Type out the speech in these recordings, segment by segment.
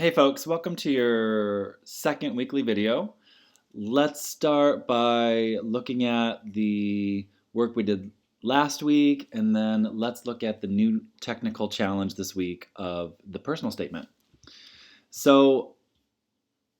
Hey folks, welcome to your second weekly video. Let's start by looking at the work we did last week, and then let's look at the new technical challenge this week of the personal statement. So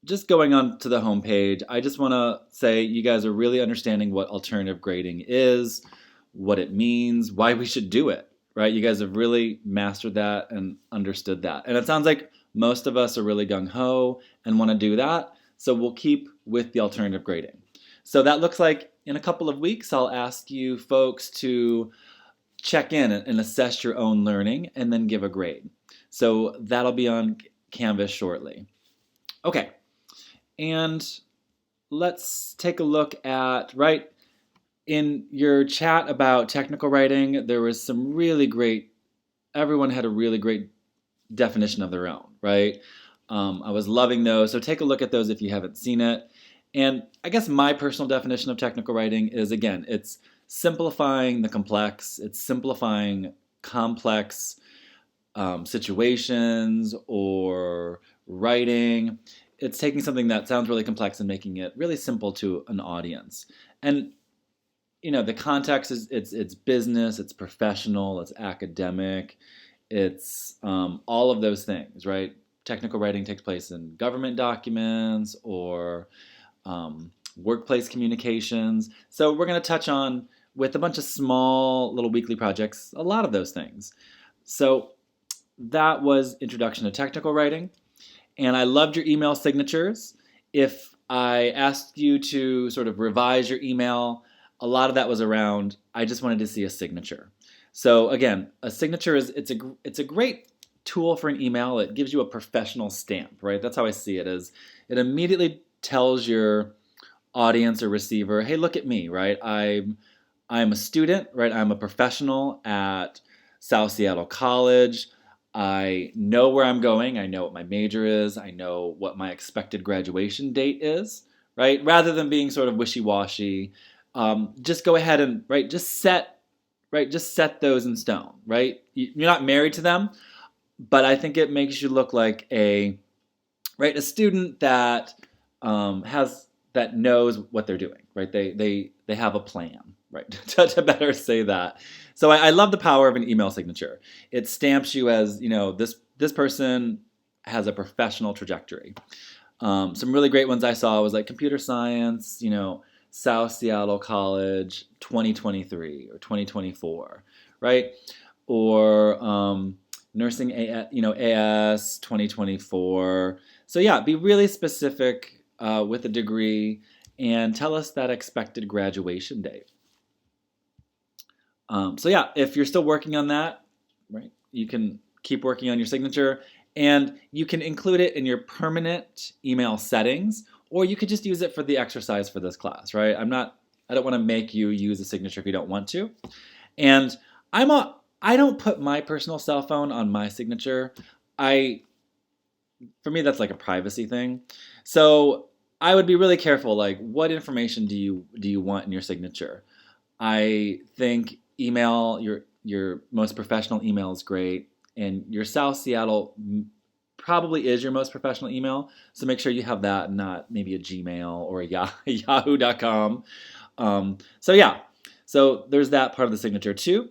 just going on to the homepage, I just want to say you guys are really understanding what alternative grading is, what it means, why we should do it, right? You guys have really mastered that and understood that. And it sounds like most of us are really gung-ho and want to do that. So we'll keep with the alternative grading. So that looks like in a couple of weeks, I'll ask you folks to check in and assess your own learning and then give a grade. So that'll be on Canvas shortly. Okay, and let's take a look at, right, in your chat about technical writing, there was some really great, everyone had a really great definition of their own, right? I was loving those. So take a look at those if you haven't seen it. And I guess my personal definition of technical writing is, again, it's simplifying the complex, it's simplifying complex situations or writing. It's taking something that sounds really complex and making it really simple to an audience. And the context is it's business, it's professional, it's academic, it's all of those things, right? Technical writing takes place in government documents or workplace communications. So we're going to touch on, with a bunch of small little weekly projects, a lot of those things. So that was Introduction to Technical Writing. And I loved your email signatures. If I asked you to sort of revise your email, a lot of that was around, I just wanted to see a signature. So again, a signature it's a great tool for an email. It gives you a professional stamp, right? That's how I see it, is it immediately tells your audience or receiver, hey, look at me, right? I'm a student, right? I'm a professional at South Seattle College. I know where I'm going. I know what my major is. I know what my expected graduation date is, right? Rather than being sort of wishy-washy, just go ahead and just set those in stone, right? You're not married to them, but I think it makes you look like a student that that knows what they're doing, right? They have a plan, right? to better say that. So I love the power of an email signature. It stamps you as, this person has a professional trajectory. Some really great ones I saw was like computer science, South Seattle College 2023 or 2024, right? Or nursing AS 2024. So yeah, be really specific with a degree and tell us that expected graduation date. So yeah, if you're still working on that, right, you can keep working on your signature, and you can include it in your permanent email settings, or you could just use it for the exercise for this class, right? I don't want to make you use a signature if you don't want to. And I don't put my personal cell phone on my signature. For me, that's like a privacy thing. So I would be really careful, like, what information do you want in your signature? I think email, your most professional email is great, and your South Seattle probably is your most professional email. So make sure you have that, not maybe a Gmail or a Yahoo.com. So yeah, so there's that part of the signature too.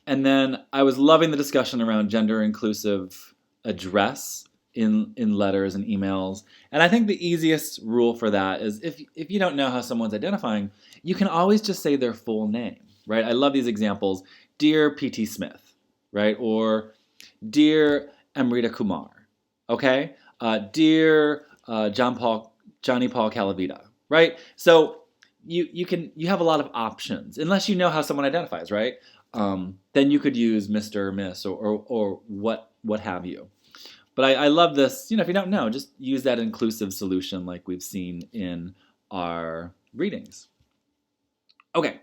And then I was loving the discussion around gender inclusive address in letters and emails. And I think the easiest rule for that is if you don't know how someone's identifying, you can always just say their full name, right? I love these examples. Dear P.T. Smith, right? Or Dear Amrita Kumar, okay? Dear Johnny Paul Calavita, right? So you have a lot of options, unless you know how someone identifies, right? Then you could use Mr. or Miss or what have you. But I love this, if you don't know, just use that inclusive solution like we've seen in our readings. Okay,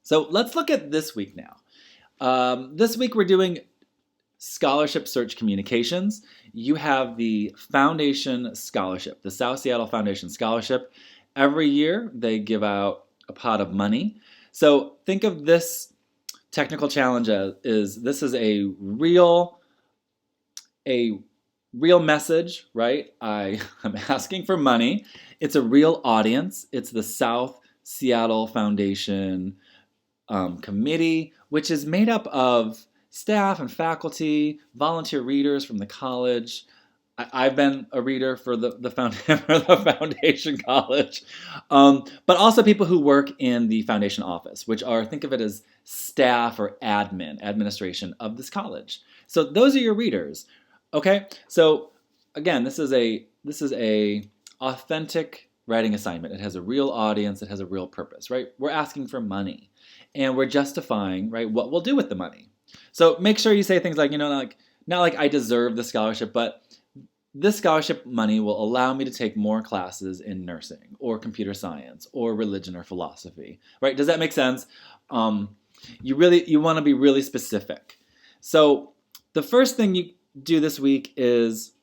so let's look at this week now. This week we're doing Scholarship Search Communications. You have the Foundation Scholarship, the South Seattle Foundation Scholarship. Every year they give out a pot of money. So think of this technical challenge as this is a real real message, right? I am asking for money. It's a real audience. It's the South Seattle Foundation committee, which is made up of staff and faculty, volunteer readers from the college. I've been a reader for the foundation college, but also people who work in the foundation office, which are, think of it as staff or administration of this college. So those are your readers. Okay, so again, this is a authentic writing assignment. It has a real audience. It has a real purpose, right? We're asking for money, and we're justifying, right, what we'll do with the money. So make sure you say things like, not like I deserve the scholarship, but this scholarship money will allow me to take more classes in nursing or computer science or religion or philosophy, right? Does that make sense? You want to be really specific. So the first thing you do this week is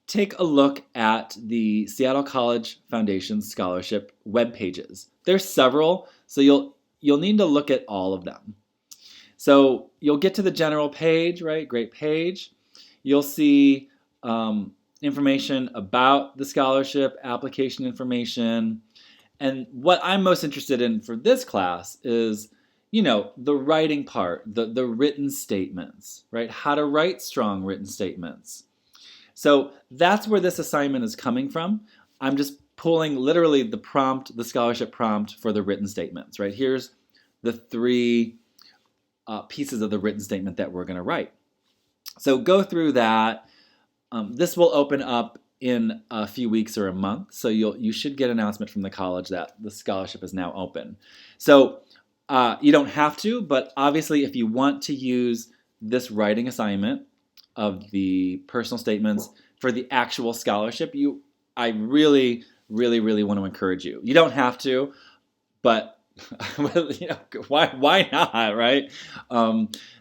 take a look at the Seattle College Foundation scholarship web pages. There's several, so you'll need to look at all of them. So you'll get to the general page, right? Great page. You'll see information about the scholarship, application information. And what I'm most interested in for this class is, the writing part, the written statements, right? How to write strong written statements. So that's where this assignment is coming from. I'm just pulling literally the scholarship prompt for the written statements, right? Here's the three pieces of the written statement that we're going to write. So go through that. This will open up in a few weeks or a month, so you should get an announcement from the college that the scholarship is now open. So you don't have to, but obviously if you want to use this writing assignment of the personal statements for the actual scholarship, I really, really, really want to encourage you. You don't have to, but why not, right?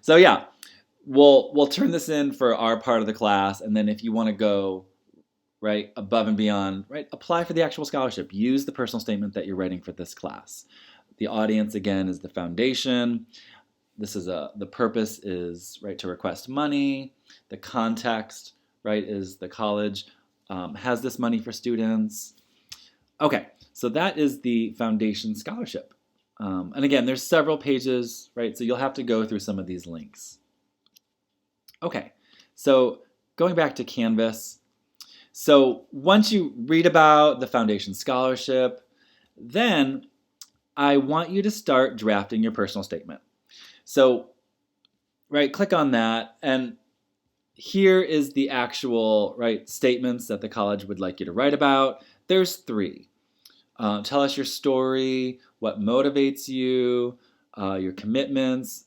So yeah. We'll turn this in for our part of the class, and then if you want to go right above and beyond, right, apply for the actual scholarship. Use the personal statement that you're writing for this class. The audience again is the foundation. The purpose is right to request money. The context, right, is the college has this money for students. Okay, so that is the foundation scholarship. And again, there's several pages, right? So you'll have to go through some of these links. Okay, so going back to Canvas. So once you read about the foundation scholarship, then I want you to start drafting your personal statement. So, right, click on that, and here is the actual, right, statements that the college would like you to write about. There's 3. Tell us your story, what motivates you, your commitments.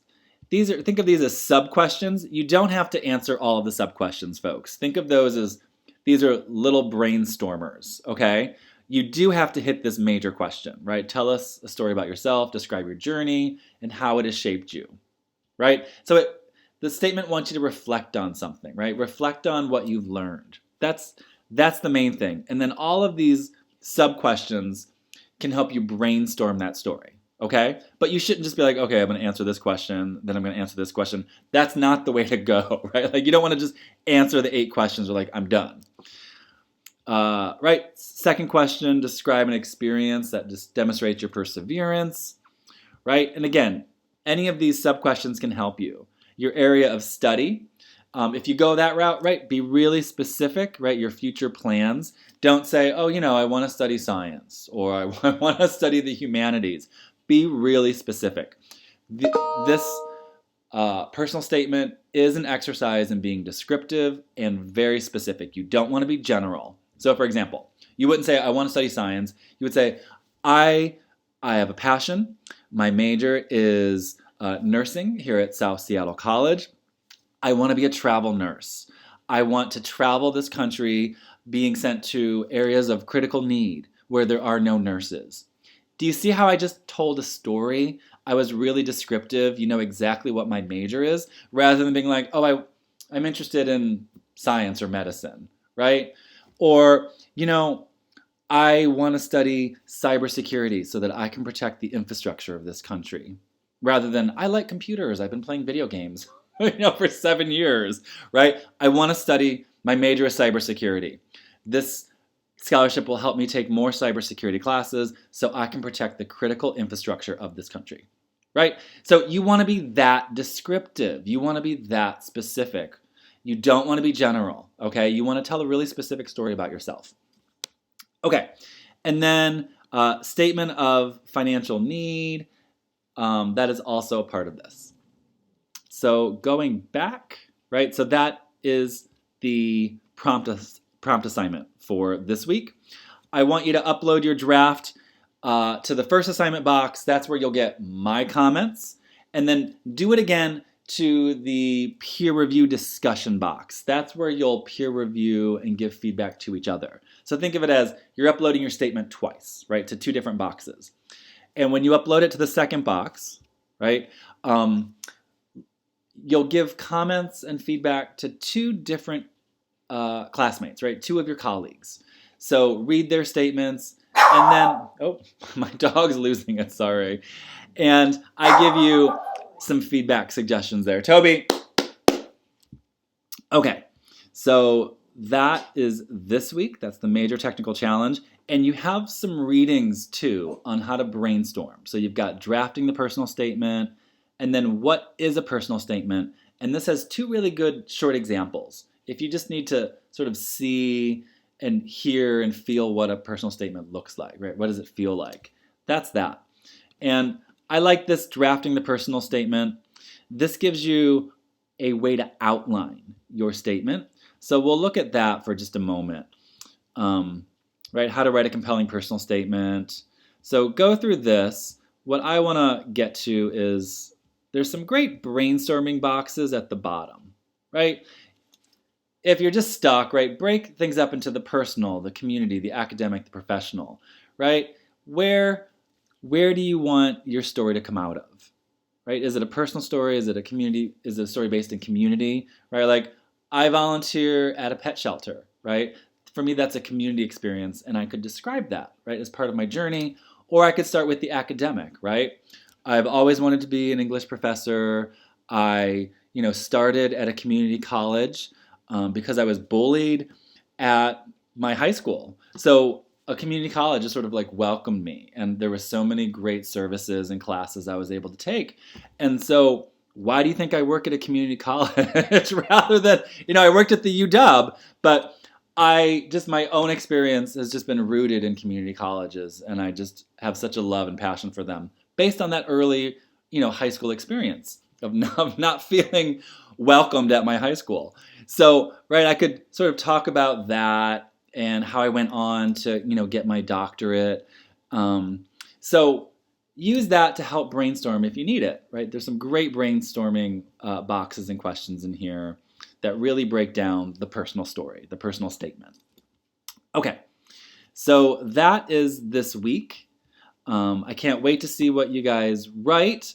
Think of these as sub-questions. You don't have to answer all of the sub-questions, folks. Think of those as, these are little brainstormers, okay? You do have to hit this major question, right? Tell us a story about yourself, describe your journey, and how it has shaped you, right? So the statement wants you to reflect on something, right? Reflect on what you've learned. That's the main thing. And then all of these sub-questions can help you brainstorm that story. Okay? But you shouldn't just be like, okay, I'm going to answer this question, then I'm going to answer this question. That's not the way to go, right? Like, you don't want to just answer the 8 questions or like, I'm done. Right? Second question, describe an experience that just demonstrates your perseverance, right? And again, any of these sub-questions can help you. Your area of study, if you go that route, right, be really specific, right, your future plans. Don't say, oh, I want to study science, or I want to study the humanities. Be really specific. This personal statement is an exercise in being descriptive and very specific. You don't want to be general. So, for example, you wouldn't say, I want to study science. You would say, I have a passion. My major is nursing here at South Seattle College. I want to be a travel nurse. I want to travel this country being sent to areas of critical need where there are no nurses. Do you see how I just told a story? I was really descriptive. You know exactly what my major is, rather than being like, oh, I'm interested in science or medicine, right? Or, I want to study cybersecurity so that I can protect the infrastructure of this country. Rather than, I like computers. I've been playing video games for 7 years, right? I want to study My major is cybersecurity. This scholarship will help me take more cybersecurity classes so I can protect the critical infrastructure of this country, right? So you want to be that descriptive. You want to be that specific. You don't want to be general, okay? You want to tell a really specific story about yourself. Okay, and then statement of financial need, that is also a part of this. So going back, right? So that is the prompt assignment for this week. I want you to upload your draft to the first assignment box. That's where you'll get my comments. And then do it again to the peer review discussion box. That's where you'll peer review and give feedback to each other. So think of it as you're uploading your statement twice, right, to two different boxes. And when you upload it to the second box, right, you'll give comments and feedback to two different classmates, right, two of your colleagues. So read their statements, and then, oh, my dog's losing it, sorry. And I give you some feedback suggestions there. Toby! Okay, so that is this week. That's the major technical challenge. And you have some readings, too, on how to brainstorm. So you've got drafting the personal statement, and then what is a personal statement? And this has two really good short examples. If you just need to sort of see and hear and feel what a personal statement looks like, right? What does it feel like? That's that. And I like this drafting the personal statement. This gives you a way to outline your statement. So we'll look at that for just a moment. Right? How to write a compelling personal statement. So go through this. What I want to get to is there's some great brainstorming boxes at the bottom, right? If you're just stuck, right, break things up into the personal, the community, the academic, the professional, right? Where do you want your story to come out of, right? Is it a personal story? Is it a community? Is it a story based in community, right? Like, I volunteer at a pet shelter, right? For me, that's a community experience, and I could describe that, right, as part of my journey. Or I could start with the academic, right? I've always wanted to be an English professor. I, started at a community college because I was bullied at my high school. So a community college just sort of like welcomed me, and there were so many great services and classes I was able to take. And so why do you think I work at a community college rather than, I worked at the UW, but my own experience has just been rooted in community colleges, and I just have such a love and passion for them based on that early, high school experience of not feeling welcomed at my high school. So, right, I could sort of talk about that and how I went on to, get my doctorate. So use that to help brainstorm if you need it, right? There's some great brainstorming boxes and questions in here that really break down the personal story, the personal statement. Okay, so that is this week. I can't wait to see what you guys write.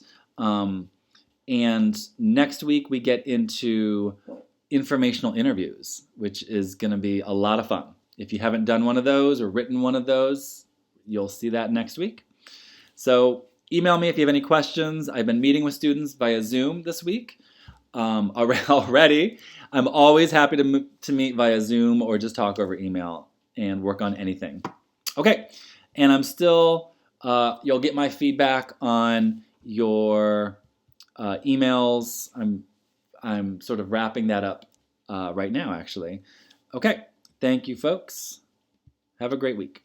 And next week we get into informational interviews, which is going to be a lot of fun. If you haven't done one of those or written one of those, you'll see that next week. So email me if you have any questions. I've been meeting with students via Zoom this week already. I'm always happy to meet via Zoom or just talk over email and work on anything. Okay, and I'm still, you'll get my feedback on your emails. I'm sort of wrapping that up right now, actually. Okay, thank you, folks. Have a great week.